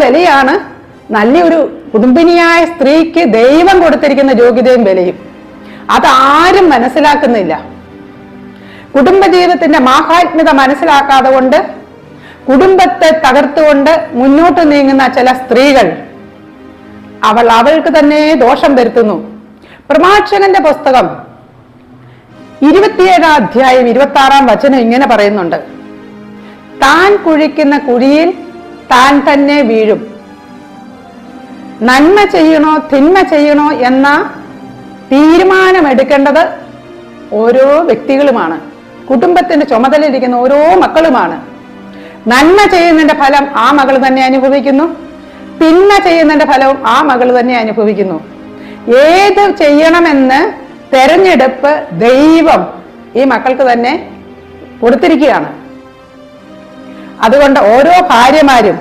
ബലിയാണ് നല്ലൊരു കുടുംബിനിയായ സ്ത്രീക്ക് ദൈവം കൊടുത്തിരിക്കുന്ന യോഗ്യതയും ബലിയും. അതാരും മനസ്സിലാക്കുന്നില്ല. കുടുംബജീവിതത്തിന്റെ മാഹാത്മ്യത മനസ്സിലാക്കാതെ കൊണ്ട് കുടുംബത്തെ തകർത്തുകൊണ്ട് മുന്നോട്ട് നീങ്ങുന്ന ചില സ്ത്രീകൾ അവൾക്ക് തന്നെ ദോഷം വരുത്തുന്നു. പ്രഭാഷകന്റെ പുസ്തകം 27 അധ്യായം 26 വചനം ഇങ്ങനെ പറയുന്നുണ്ട്: താൻ കുഴിക്കുന്ന കുഴിയിൽ താൻ തന്നെ വീഴും. നന്മ ചെയ്യണോ തിന്മ ചെയ്യണോ എന്ന തീരുമാനമെടുക്കേണ്ടത് ഓരോ വ്യക്തികളുമാണ്. കുടുംബത്തിന്റെ ചുമതലയിരിക്കുന്ന ഓരോ മക്കളുമാണ്. നന്മ ചെയ്യുന്നതിന്റെ ഫലം ആ മകൾ തന്നെ അനുഭവിക്കുന്നു, തിന്മ ചെയ്യുന്നതിന്റെ ഫലവും ആ മകൾ തന്നെ അനുഭവിക്കുന്നു. ഏത് ചെയ്യണമെന്ന് തെരഞ്ഞെടുപ്പ് ദൈവം ഈ മക്കൾക്ക് തന്നെ കൊടുത്തിരിക്കുകയാണ്. അതുകൊണ്ട് ഓരോ ഭാര്യമാരും